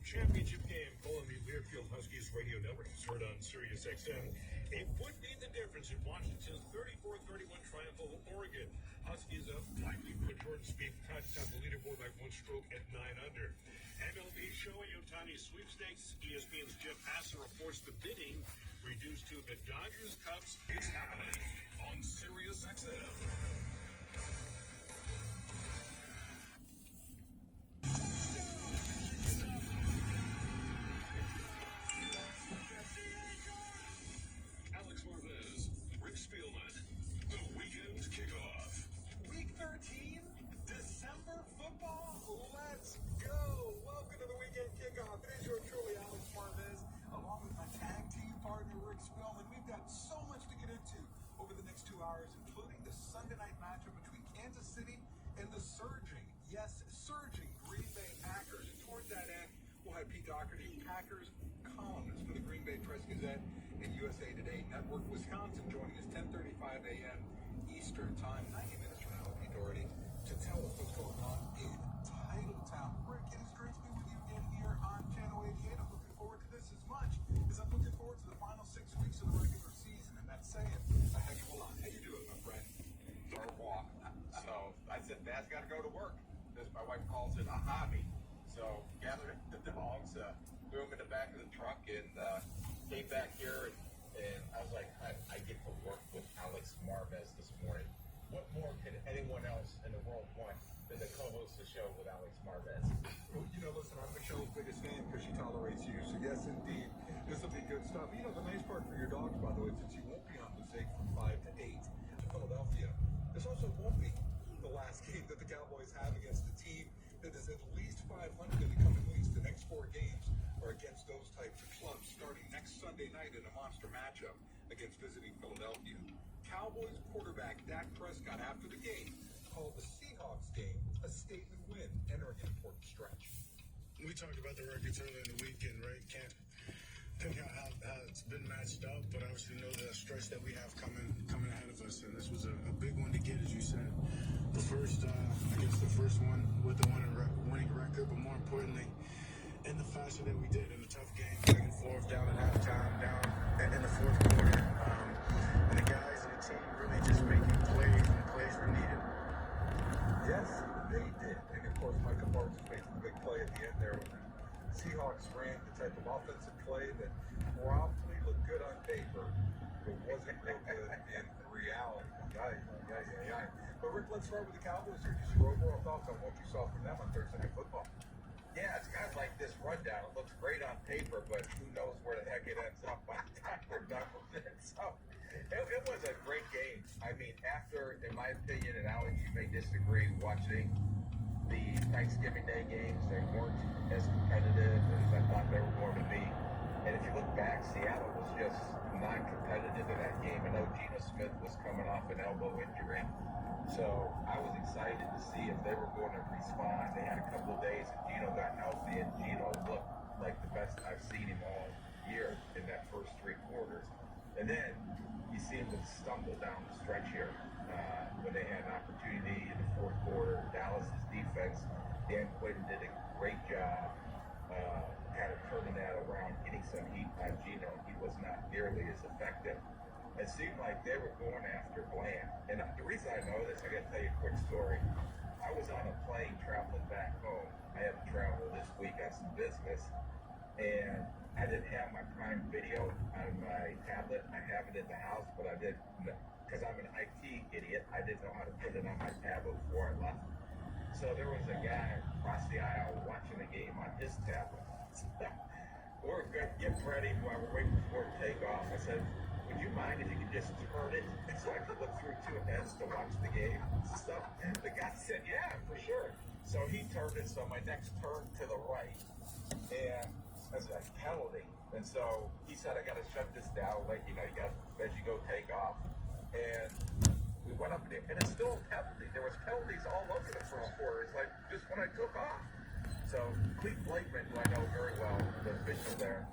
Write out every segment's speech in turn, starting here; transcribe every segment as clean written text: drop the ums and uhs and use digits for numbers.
championship game calling the Learfield Huskies radio network is heard on Sirius XM. It would be the difference in Washington's 34-31 triumph over Oregon. Huskies up likely put Jordan Spieth top the leaderboard by one stroke at 9 under. MLB showing Ohtani sweepstakes. ESPN's Jeff Passer reports the bidding reduced to the Dodgers Cubs. It's happening on Sirius XM. Alex Marvez, Rick Spielman, the weekend kickoff. Week 13, December football. Let's go. Welcome to the weekend kickoff. It is your truly Alex Marvez, along with my tag team partner, Rick Spielman. We've got so much to get into over the next 2 hours, including the Sunday night matchup between Kansas City and the surging Green Bay Packers. And towards that end, we'll have Pete Doherty, Packers columnist for the Green Bay Press-Gazette and USA Today Network, Wisconsin, joining us 10:35 a.m. Eastern Time, 90 minutes from now, Pete Doherty, to tell us what's going on in Titletown. Rick, it is great to be with you again here on Channel 88. I'm looking forward to this as much as I'm looking forward to the final 6 weeks of the regular season, and that's saying a heck of a lot. How you doing, my friend? Or walk. So I said, Dad's got to go to work. As my wife calls it, a hobby. So gathered the dogs, threw them in the back of the truck, and came back here. And I was like, I get to work with Alex Marvez this morning. What more could anyone else in the world want than to co-host the show with Alex Marvez? Well, listen, I'm Michelle's biggest fan because she tolerates you. So yes, indeed, this will be good stuff. The nice part for your dogs, by the way, since you won't be on the Zig from 5 to 8 to Philadelphia, this also won't be the last game that the Cowboys have against a team that is at least 500 in the coming weeks. The next 4 games are against those types of clubs, starting next Sunday night in a monster matchup against visiting Philadelphia. Cowboys quarterback Dak Prescott, after the game, called the Seahawks game a statement win, entering an important stretch. We talked about the records earlier in the weekend, right? Can't pick out how it's been matched up, but obviously know the stretch that we have coming ahead of us, and this was a big one to get, as you said. The first one with the winning record, but more importantly, in the fashion that we did in a tough game, back and forth, down at halftime, down in the fourth quarter, and the guys and the team really just making plays when plays were needed. Yes, they did. And of course, Micah Parsons making the big play at the end there. Seahawks ran the type of offensive play that probably looked good on paper, but wasn't real good in reality. But Rick, let's start with the Cowboys here. Just your overall thoughts on what you saw from them on Thursday Night Football. Yeah, it's kind of like this rundown. It looks great on paper, but who knows where the heck it ends up by the time we're done with it. So it was a great game. I mean, after, in my opinion, and Alex, you may disagree, watching the Thanksgiving Day games, they weren't as competitive as I thought they were going to be. And if you look back, Seattle was just non-competitive in that game. I know Geno Smith was coming off an elbow injury. So I was excited to see if they were going to respond. They had a couple of days and Geno got healthy, and Geno looked like the best I've seen him all year in that first 3 quarters. And then you see him stumble down the stretch here when they had an opportunity in the fourth quarter. Dallas's defense, Dan Quinn did a great job kind of turning that around, getting some heat on Geno. He was not nearly as effective. It seemed like they were going after Bland. And the reason I know this, I got to tell you a quick story. I was on a plane traveling back home. I had to travel this week on some business. And I didn't have my Prime Video on my tablet. I have it in the house, but I didn't, because I'm an IT idiot, I didn't know how to put it on my tablet before I left. So there was a guy across the aisle watching the game on his tablet. We're getting ready while we're waiting for takeoff. I said, would you mind if you could just turn it so I could look through 2 ends to watch the game? So the guy said, yeah, for sure. So he turned it, so my next turn to the right, and as a penalty. And so he said, I got to shut this down, like, you got as you go take off. And we went up there, and it's still a penalty. There was penalties all over the first quarter. It's like just when I took off. So Clete Blakeman, who I know very well, the official there,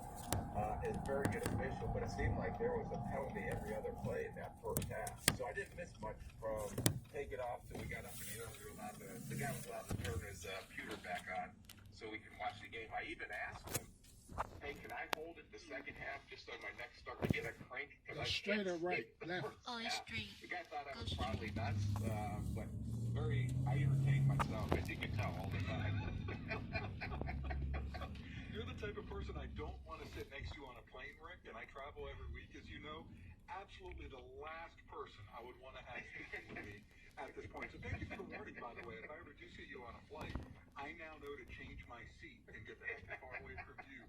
is a very good official, but it seemed like there was a penalty every other play in that first half. So I didn't miss much from take it off till we got up and the guy was allowed to turn his pewter back on so we can watch the game. I even asked him, "Hey, can I hold it the second half just so my neck start to get a crank?" Because I Straight or right? Left. Oh, it's straight. The guy thought I Go was straight. probably nuts, but I entertained myself, as you can tell, all the time. You're the type of person I don't want to sit next to on a plane, Rick, and I travel every week, as you know. Absolutely the last person I would want to have speaking with me at this point. So thank you for the warning, by the way. If I ever do see you on a flight, I now know to change my seat and get the heck as far away from you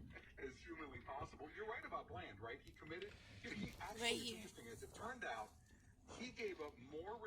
as humanly possible. You're right about Bland, right? He committed. He actually, Right it's here. interesting, as it turned out, he gave up more